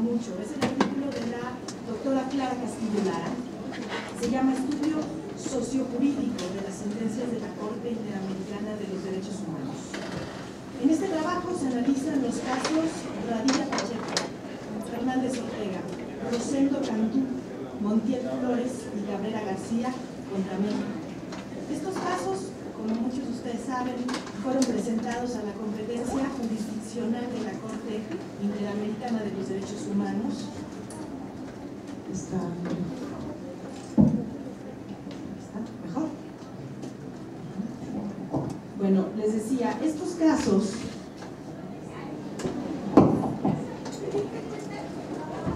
mucho. Es el artículo de la doctora Clara Castillo Lara. Se llama Estudio Sociojurídico de las sentencias de la Corte Interamericana de los Derechos Humanos. En este trabajo se analizan los casos Radilla Pacheco, Fernández Ortega, Rosendo Cantú, Montiel Flores y Cabrera García contra México. Estos casos, como muchos de ustedes saben, fueron presentados a la competencia jurisdiccional de la Corte Interamericana de los Derechos Humanos. ¿Está mejor? Bueno, les decía, estos casos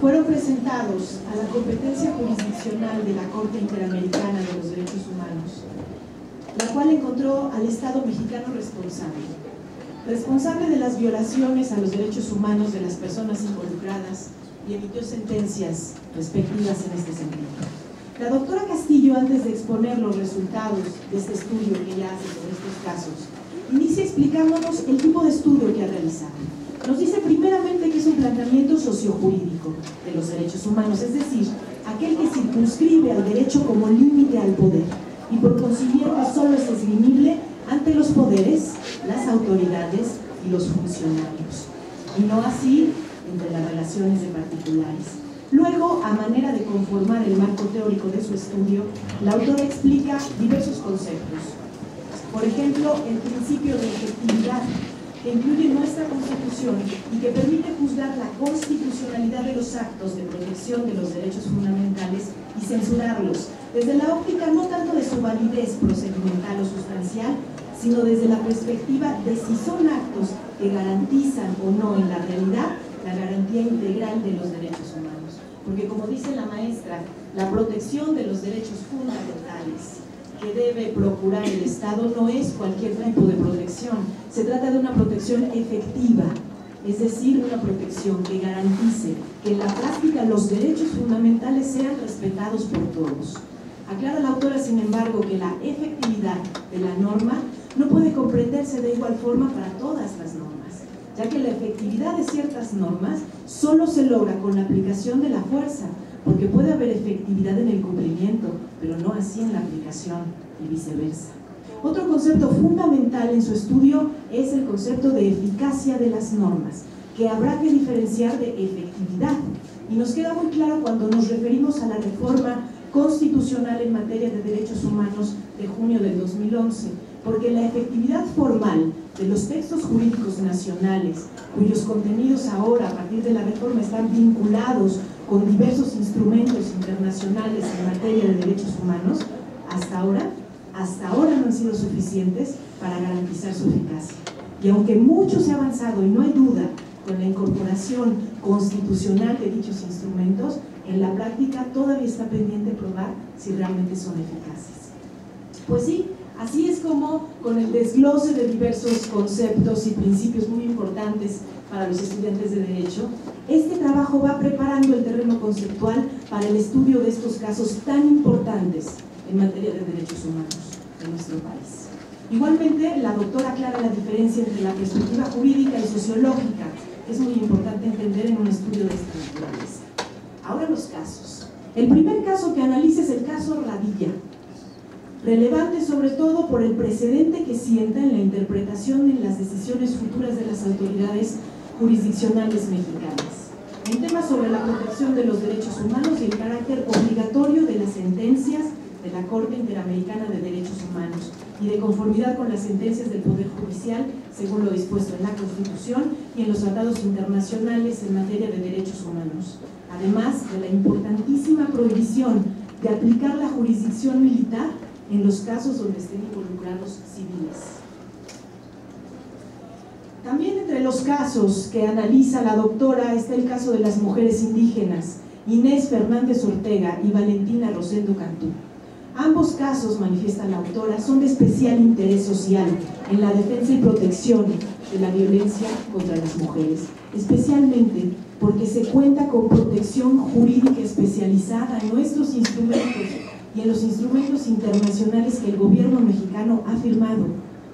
fueron presentados a la competencia jurisdiccional de la Corte Interamericana de los Derechos Humanos, la cual encontró al Estado mexicano responsable de las violaciones a los derechos humanos de las personas involucradas y emitió sentencias respectivas en este sentido. La doctora Castillo, antes de exponer los resultados de este estudio que ella hace sobre estos casos, inicia explicándonos el tipo de estudio que ha realizado. Nos dice primeramente que es un planteamiento sociojurídico de los derechos humanos, es decir, aquel que circunscribe al derecho como límite al poder y por consiguiente solo es esgrimible ante los poderes, las autoridades y los funcionarios, y no así entre las relaciones de particulares. Luego, a manera de conformar el marco teórico de su estudio, la autora explica diversos conceptos. Por ejemplo, el principio de efectividad, que incluye nuestra Constitución y que permite juzgar la constitucionalidad de los actos de protección de los derechos fundamentales y censurarlos, desde la óptica no tanto de su validez procedimental o sustancial, sino desde la perspectiva de si son actos que garantizan o no en la realidad la garantía integral de los derechos humanos. Porque como dice la maestra, la protección de los derechos fundamentales que debe procurar el Estado no es cualquier tipo de protección, se trata de una protección efectiva, es decir, una protección que garantice que en la práctica los derechos fundamentales sean respetados por todos. Aclara la autora, sin embargo, que la efectividad de la norma no puede comprenderse de igual forma para todas las normas, ya que la efectividad de ciertas normas solo se logra con la aplicación de la fuerza, porque puede haber efectividad en el cumplimiento, pero no así en la aplicación y viceversa. Otro concepto fundamental en su estudio es el concepto de eficacia de las normas, que habrá que diferenciar de efectividad. Y nos queda muy claro cuando nos referimos a la reforma constitucional en materia de derechos humanos de junio del 2011, porque la efectividad formal de los textos jurídicos nacionales, cuyos contenidos ahora, a partir de la reforma, están vinculados con diversos instrumentos internacionales en materia de derechos humanos, hasta ahora no han sido suficientes para garantizar su eficacia. Y aunque mucho se ha avanzado, y no hay duda, con la incorporación constitucional de dichos instrumentos, en la práctica todavía está pendiente probar si realmente son eficaces. Pues sí, así es como, con el desglose de diversos conceptos y principios muy importantes para los estudiantes de Derecho, este trabajo va preparando el terreno conceptual para el estudio de estos casos tan importantes en materia de derechos humanos en nuestro país. Igualmente, la doctora aclara la diferencia entre la perspectiva jurídica y sociológica, que es muy importante entender en un estudio de esta naturaleza. Ahora los casos. El primer caso que analiza es el caso Radilla, relevante sobre todo por el precedente que sienta en la interpretación de las decisiones futuras de las autoridades jurisdiccionales mexicanas, en temas sobre la protección de los derechos humanos y el carácter obligatorio de las sentencias de la Corte Interamericana de Derechos Humanos y de conformidad con las sentencias del Poder Judicial según lo dispuesto en la Constitución y en los tratados internacionales en materia de derechos humanos, además de la importantísima prohibición de aplicar la jurisdicción militar en los casos donde estén involucrados civiles. También entre los casos que analiza la doctora está el caso de las mujeres indígenas Inés Fernández Ortega y Valentina Rosendo Cantú. Ambos casos, manifiesta la autora, son de especial interés social en la defensa y protección de la violencia contra las mujeres, especialmente porque se cuenta con protección jurídica especializada en nuestros instrumentos y en los instrumentos internacionales que el gobierno mexicano ha firmado,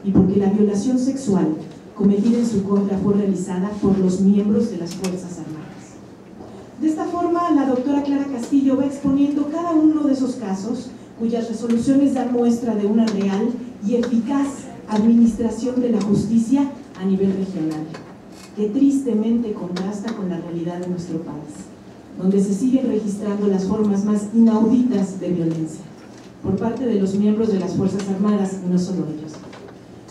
y porque la violación sexual cometida en su contra fue realizada por los miembros de las Fuerzas Armadas. De esta forma, la doctora Clara Castillo va exponiendo cada uno de esos casos cuyas resoluciones dan muestra de una real y eficaz administración de la justicia a nivel regional, que tristemente contrasta con la realidad de nuestro país, donde se siguen registrando las formas más inauditas de violencia por parte de los miembros de las Fuerzas Armadas, y no solo ellos.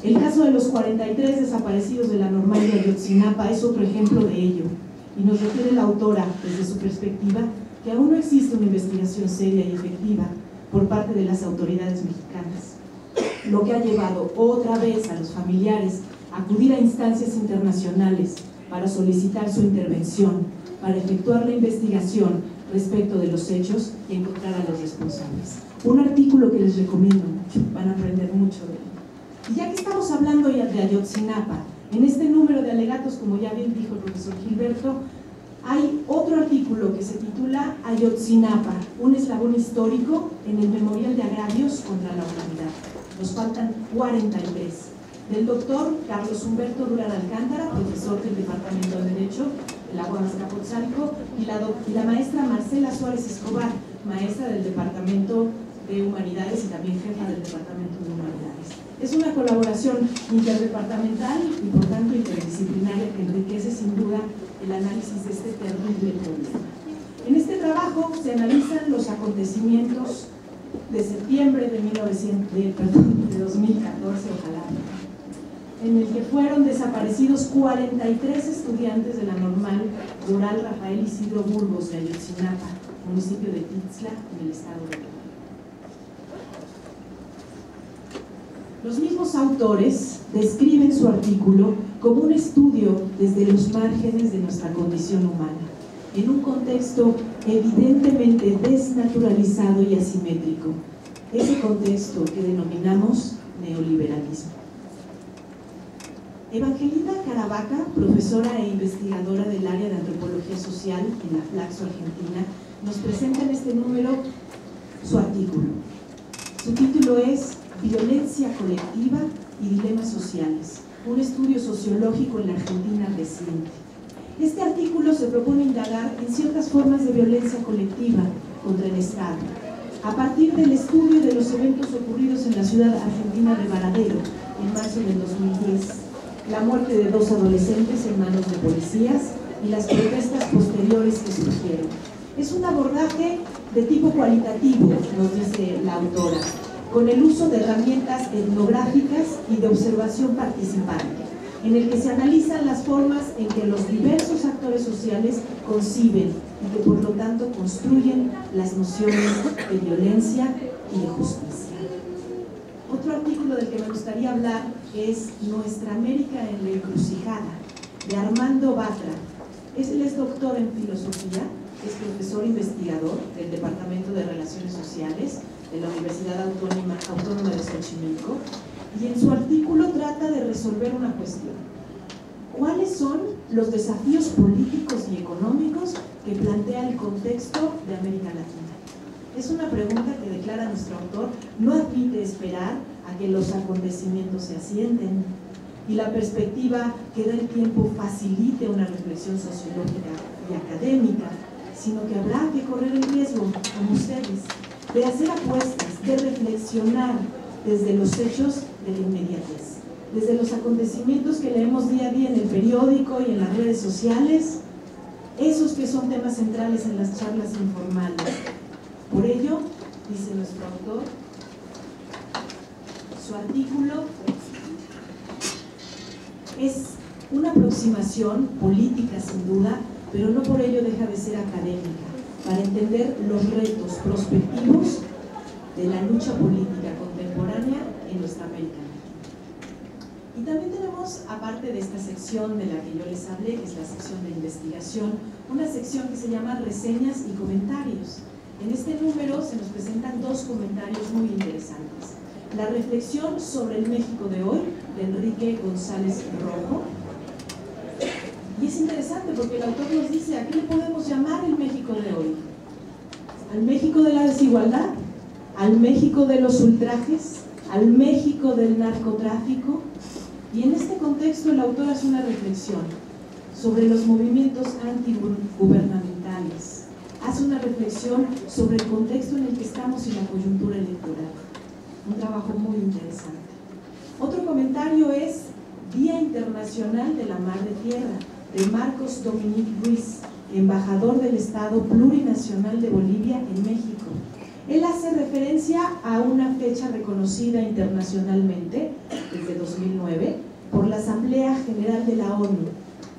El caso de los 43 desaparecidos de la Normal de Ayotzinapa es otro ejemplo de ello, y nos refiere la autora, desde su perspectiva, que aún no existe una investigación seria y efectiva por parte de las autoridades mexicanas, lo que ha llevado otra vez a los familiares a acudir a instancias internacionales para solicitar su intervención, para efectuar la investigación respecto de los hechos y encontrar a los responsables. Un artículo que les recomiendo mucho, van a aprender mucho de él. Y ya que estamos hablando ya de Ayotzinapa, en este número de alegatos, como ya bien dijo el profesor Gilberto, hay otro artículo que se titula Ayotzinapa, un eslabón histórico en el Memorial de Agravios contra la Humanidad. Nos faltan 43. Del doctor Carlos Humberto Durán Alcántara, profesor del Departamento de Derecho de la UAM Azcapotzalco, y la maestra Marcela Suárez Escobar, maestra del Departamento de Humanidades y también jefa del Departamento de Humanidades. Es una colaboración interdepartamental y por tanto interdisciplinaria que enriquece sin duda el análisis de este terrible problema. En este trabajo se analizan los acontecimientos de septiembre de 2014, ojalá, en el que fueron desaparecidos 43 estudiantes de la Normal Rural Rafael Isidro Burgos de Ayotzinapa, municipio de Tixla, en el estado de México. Los mismos autores describen su artículo como un estudio desde los márgenes de nuestra condición humana, en un contexto evidentemente desnaturalizado y asimétrico, ese contexto que denominamos neoliberalismo. Evangelina Caravaca, profesora e investigadora del área de antropología social en la Flaxo Argentina, nos presenta en este número su artículo. Su título es Violencia colectiva y dilemas sociales, un estudio sociológico en la Argentina reciente. Este artículo se propone indagar en ciertas formas de violencia colectiva contra el Estado, a partir del estudio de los eventos ocurridos en la ciudad argentina de Varadero en marzo del 2010, la muerte de 2 adolescentes en manos de policías y las protestas posteriores que surgieron. Es un abordaje de tipo cualitativo, nos dice la autora, con el uso de herramientas etnográficas y de observación participante, en el que se analizan las formas en que los diversos actores sociales conciben y que por lo tanto construyen las nociones de violencia y de justicia. Otro artículo del que me gustaría hablar es Nuestra América en la Encrucijada, de Armando Batra. Él es doctor en filosofía, es profesor investigador del Departamento de Relaciones Sociales de la Universidad Autónoma de Xochimilco, y en su artículo trata de resolver una cuestión. ¿Cuáles son los desafíos políticos y económicos que plantea el contexto de América Latina? Es una pregunta que, declara nuestro autor, no admite esperar a que los acontecimientos se asienten, y la perspectiva que da el tiempo facilite una reflexión sociológica y académica, sino que habrá que correr el riesgo, como ustedes, de hacer apuestas, de reflexionar desde los hechos de la inmediatez, desde los acontecimientos que leemos día a día en el periódico y en las redes sociales, esos que son temas centrales en las charlas informales. Por ello, dice nuestro autor, su artículo es una aproximación política sin duda, pero no por ello deja de ser académica, para entender los retos prospectivos de la lucha política contemporánea en nuestra América Latina. Y también tenemos, aparte de esta sección de la que yo les hablé, que es la sección de investigación, una sección que se llama reseñas y comentarios. En este número se nos presentan 2 comentarios muy interesantes. La reflexión sobre el México de hoy, de Enrique González Rojo. Y es interesante porque el autor nos dice, ¿a qué le podemos llamar el México de hoy? ¿Al México de la desigualdad? ¿Al México de los ultrajes? ¿Al México del narcotráfico? Y en este contexto el autor hace una reflexión sobre los movimientos antigubernamentales reflexión sobre el contexto en el que estamos y la coyuntura electoral. Un trabajo muy interesante. Otro comentario es Día Internacional de la Mar de Tierra, de Marcos Dominic Ruiz, embajador del Estado Plurinacional de Bolivia en México. Él hace referencia a una fecha reconocida internacionalmente desde 2009 por la Asamblea General de la ONU,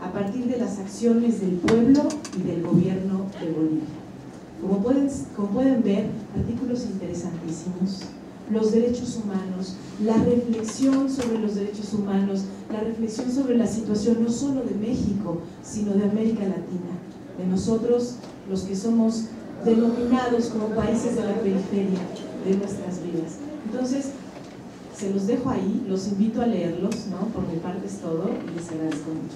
a partir de las acciones del pueblo y del gobierno de Bolivia. Como pueden ver, artículos interesantísimos, los derechos humanos, la reflexión sobre los derechos humanos, la reflexión sobre la situación no solo de México, sino de América Latina, de nosotros, los que somos denominados como países de la periferia de nuestras vidas. Entonces, se los dejo ahí, los invito a leerlos, ¿no? Por mi parte es todo y les agradezco mucho.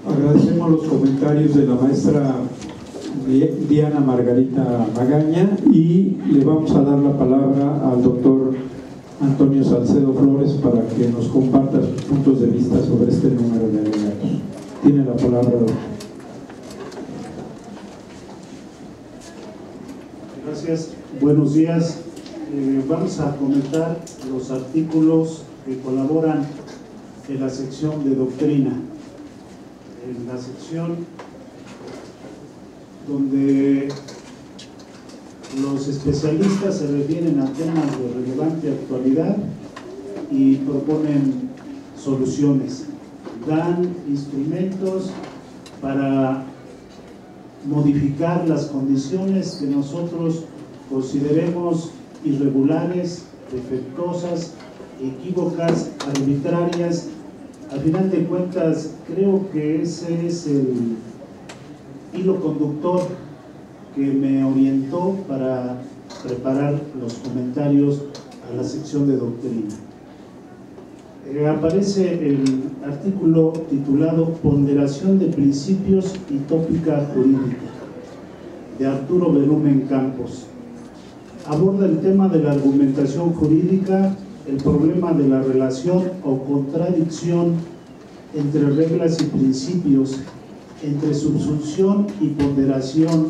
Agradecemos los comentarios de la maestra Diana Margarita Magaña y le vamos a dar la palabra al doctor Antonio Salcedo Flores para que nos comparta sus puntos de vista sobre este número de delegados. Tiene la palabra, doctor. Gracias, buenos días. Vamos a comentar los artículos que colaboran en la sección de doctrina. En la sección donde los especialistas se refieren a temas de relevante actualidad y proponen soluciones, dan instrumentos para modificar las condiciones que nosotros consideremos irregulares, defectuosas, equívocas, arbitrarias. Al final de cuentas, creo que ese es el hilo conductor que me orientó para preparar los comentarios a la sección de doctrina. Aparece el artículo titulado Ponderación de principios y tópica jurídica, de Arturo Berumen Campos. Aborda el tema de la argumentación jurídica, el problema de la relación o contradicción entre reglas y principios, entre subsunción y ponderación,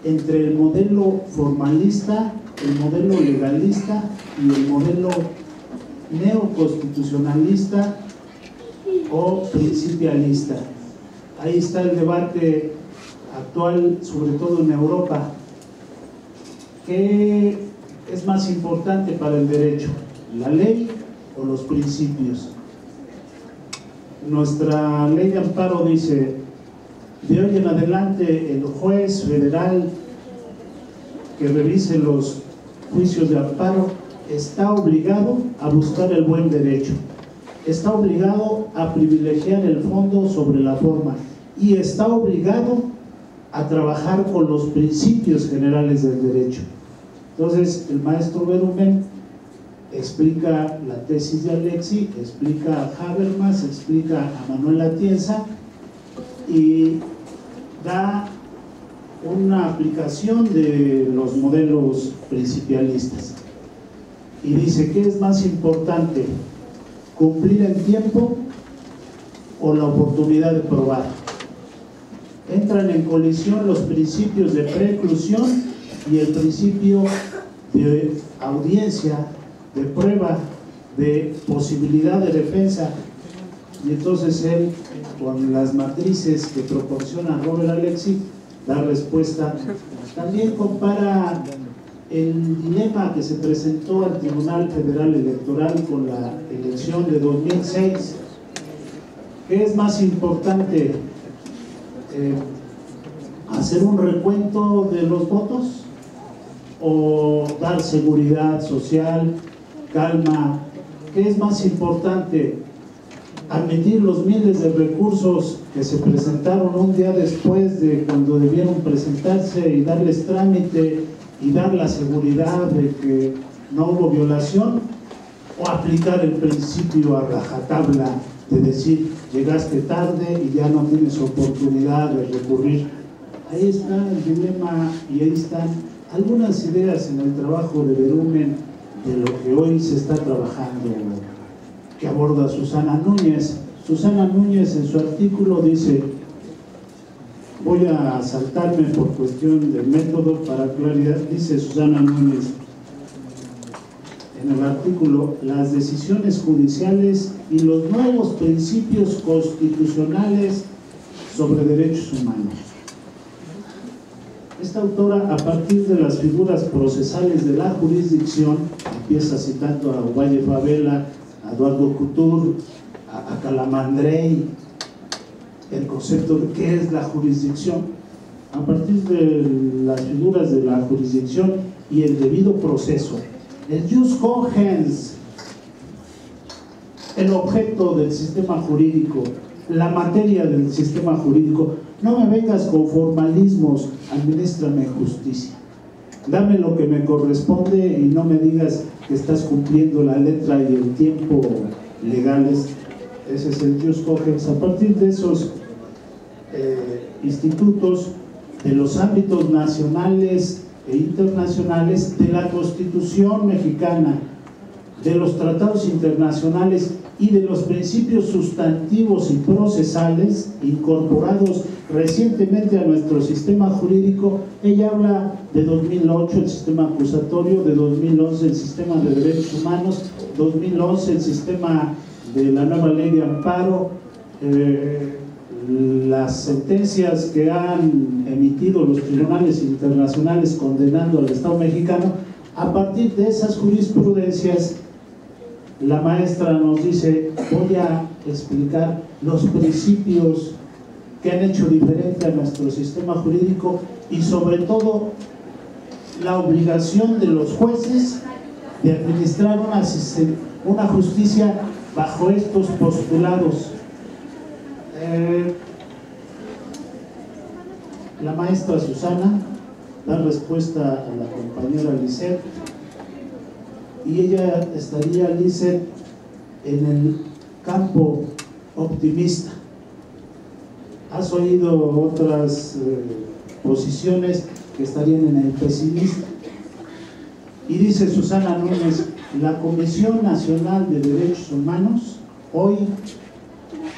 entre el modelo formalista, el modelo legalista y el modelo neoconstitucionalista o principialista. Ahí está el debate actual, sobre todo en Europa. ¿Qué es más importante para el derecho? ¿La ley o los principios? Nuestra ley de amparo dice: de hoy en adelante el juez federal que revise los juicios de amparo está obligado a buscar el buen derecho, está obligado a privilegiar el fondo sobre la forma y está obligado a trabajar con los principios generales del derecho. Entonces el maestro Berumen explica la tesis de Alexi, explica a Habermas, explica a Manuel Atienza y da una aplicación de los modelos principialistas. Y dice: ¿qué es más importante? ¿Cumplir en tiempo o la oportunidad de probar? Entran en colisión los principios de preclusión y el principio de audiencia, de prueba, de posibilidad de defensa. Y entonces él, con las matrices que proporciona Robert Alexi, da respuesta. También compara el dilema que se presentó al Tribunal Federal Electoral con la elección de 2006. ¿Qué es más importante? ¿Hacer un recuento de los votos o dar seguridad social, calma? ¿Qué es más importante? ¿Admitir los miles de recursos que se presentaron un día después de cuando debieron presentarse y darles trámite y dar la seguridad de que no hubo violación? ¿O aplicar el principio a rajatabla de decir: llegaste tarde y ya no tienes oportunidad de recurrir? Ahí está el dilema y ahí están algunas ideas en el trabajo de Berumen de lo que hoy se está trabajando, que aborda Susana Núñez. Susana Núñez en su artículo dice, voy a saltarme por cuestión del método para claridad, dice Susana Núñez en el artículo, las decisiones judiciales y los nuevos principios constitucionales sobre derechos humanos. Esta autora, a partir de las figuras procesales de la jurisdicción, empieza citando a Valle Favela, a Eduardo Couture, a Calamandrei, el concepto de qué es la jurisdicción. A partir de las figuras de la jurisdicción y el debido proceso, el jus cogens, el objeto del sistema jurídico, la materia del sistema jurídico. No me vengas con formalismos, adminístrame justicia. Dame lo que me corresponde y no me digas que estás cumpliendo la letra y el tiempo legales. Ese es el jus cogens. A partir de esos institutos, de los ámbitos nacionales e internacionales, de la Constitución mexicana, de los tratados internacionales y de los principios sustantivos y procesales incorporados recientemente a nuestro sistema jurídico. Ella habla de 2008 el sistema acusatorio, de 2011 el sistema de derechos humanos, 2011 el sistema de la nueva ley de amparo, las sentencias que han emitido los tribunales internacionales condenando al Estado mexicano. A partir de esas jurisprudencias, la maestra nos dice, voy a explicar los principios que han hecho diferente a nuestro sistema jurídico y sobre todo la obligación de los jueces de administrar una justicia bajo estos postulados. La maestra Susana da respuesta a la compañera Lisette y ella estaría, Lisette, en el campo optimista. Has oído otras posiciones que estarían en el pesimista. Y dice Susana Núñez, la Comisión Nacional de Derechos Humanos hoy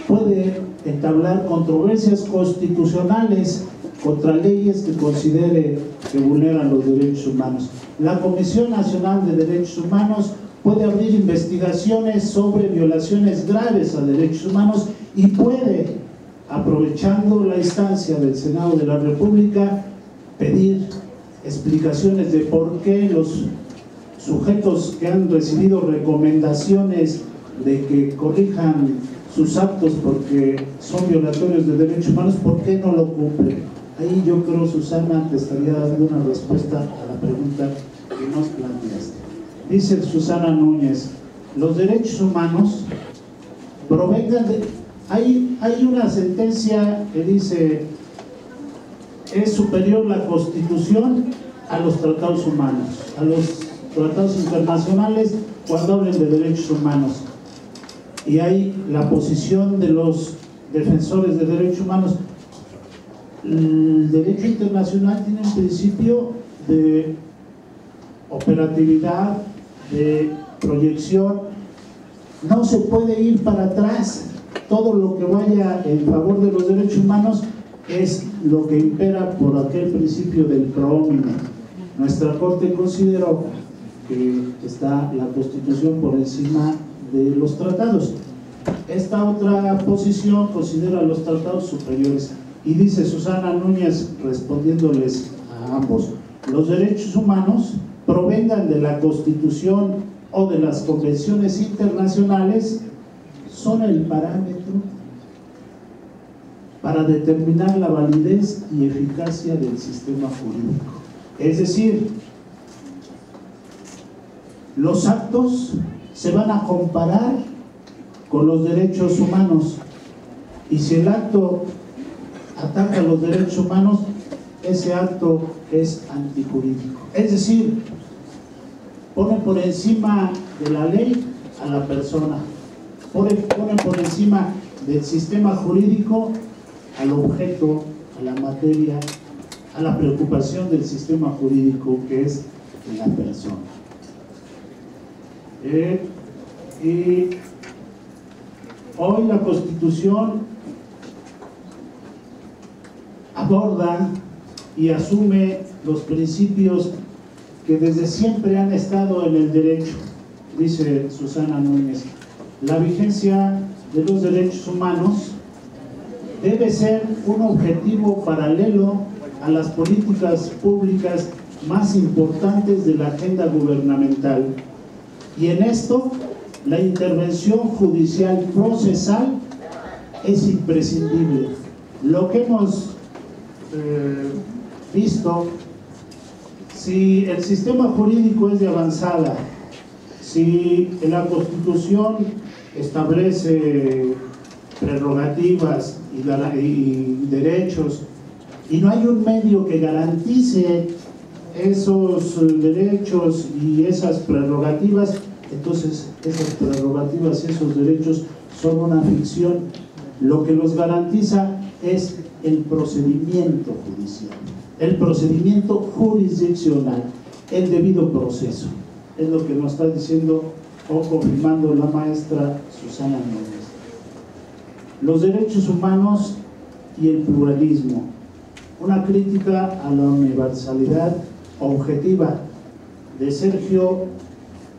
puede entablar controversias constitucionales contra leyes que considere que vulneran los derechos humanos. La Comisión Nacional de Derechos Humanos puede abrir investigaciones sobre violaciones graves a derechos humanos y puede, aprovechando la instancia del Senado de la República, pedir explicaciones de por qué los sujetos que han recibido recomendaciones de que corrijan sus actos porque son violatorios de derechos humanos, ¿por qué no lo cumplen? Ahí yo creo, Susana, te estaría dando una respuesta a la pregunta que nos planteaste. Dice Susana Núñez, los derechos humanos provengan de... Hay una sentencia que dice, es superior la Constitución a los tratados humanos, a los tratados internacionales cuando hablen de derechos humanos. Y hay la posición de los defensores de derechos humanos. El derecho internacional tiene un principio de operatividad, de proyección. No se puede ir para atrás. Todo lo que vaya en favor de los derechos humanos es lo que impera por aquel principio del pro homine. Nuestra Corte consideró que está la Constitución por encima de los tratados. Esta otra posición considera los tratados superiores. Y dice Susana Núñez, respondiéndoles a ambos, los derechos humanos provengan de la Constitución o de las convenciones internacionales, son el parámetro para determinar la validez y eficacia del sistema jurídico. Es decir, los actos se van a comparar con los derechos humanos, y si el acto ataca los derechos humanos, ese acto es antijurídico. Es decir, pone por encima de la ley a la persona, pone por encima del sistema jurídico al objeto, a la materia, a la preocupación del sistema jurídico, que es la persona. Y hoy la Constitución aborda y asume los principios que desde siempre han estado en el derecho. Dice Susana Núñez: la vigencia de los derechos humanos debe ser un objetivo paralelo a las políticas públicas más importantes de la agenda gubernamental, y en esto la intervención judicial procesal es imprescindible. Lo que hemos visto, si el sistema jurídico es de avanzada, si la Constitución establece prerrogativas y derechos, y no hay un medio que garantice esos derechos y esas prerrogativas, entonces esas prerrogativas y esos derechos son una ficción. Lo que los garantiza es el procedimiento judicial, el procedimiento jurisdiccional, el debido proceso. Es lo que nos está diciendo o confirmando la maestra Susana Núñez. Los derechos humanos y el pluralismo. Una crítica a la universalidad objetiva, de Sergio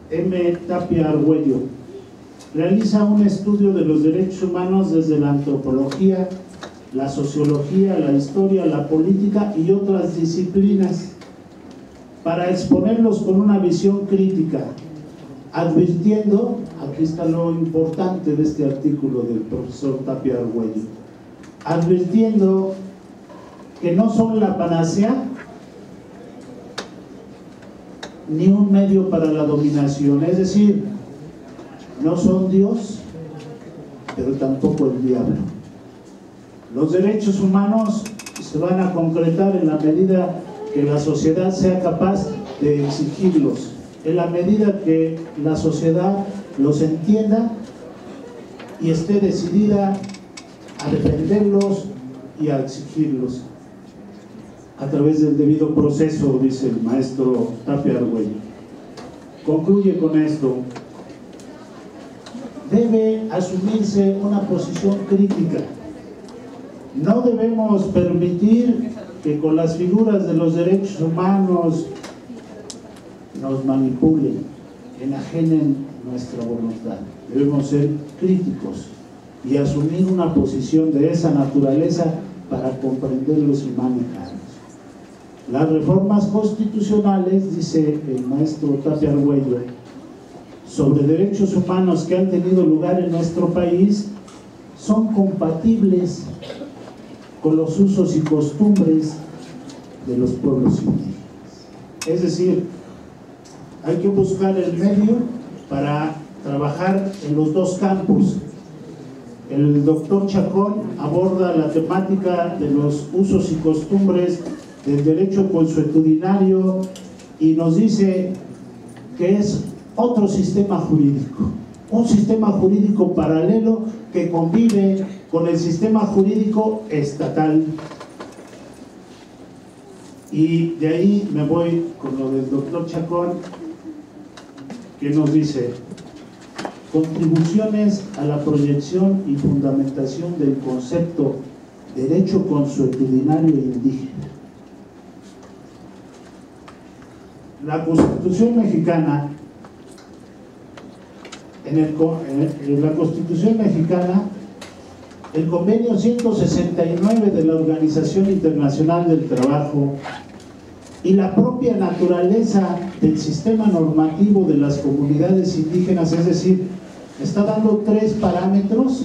M. Tapia Argüello. Realiza un estudio de los derechos humanos desde la antropología, la sociología, la historia, la política y otras disciplinas, para exponerlos con una visión crítica, advirtiendo, aquí está lo importante de este artículo del profesor Tapia Argüello, advirtiendo que no son la panacea ni un medio para la dominación, es decir, no son Dios, pero tampoco el diablo. Los derechos humanos se van a concretar en la medida que la sociedad sea capaz de exigirlos, en la medida que la sociedad los entienda y esté decidida a defenderlos y a exigirlos a través del debido proceso, dice el maestro Tapia Argüello. Concluye con esto: debe asumirse una posición crítica. No debemos permitir que con las figuras de los derechos humanos nos manipulen, enajenen nuestra voluntad. Debemos ser críticos y asumir una posición de esa naturaleza para comprenderlos y manejarlos. Las reformas constitucionales, dice el maestro Tapia Argüello, sobre derechos humanos que han tenido lugar en nuestro país son compatibles con los usos y costumbres de los pueblos indígenas. Es decir, hay que buscar el medio para trabajar en los dos campos. El doctor Chacón aborda la temática de los usos y costumbres del derecho consuetudinario y nos dice que es otro sistema jurídico, un sistema jurídico paralelo que convive con el sistema jurídico estatal. Y de ahí me voy con lo del doctor Chacón, que nos dice: contribuciones a la proyección y fundamentación del concepto derecho consuetudinario e indígena. La Constitución mexicana, en la Constitución mexicana, el convenio 169 de la Organización Internacional del Trabajo y la propia naturaleza del sistema normativo de las comunidades indígenas, es decir, está dando tres parámetros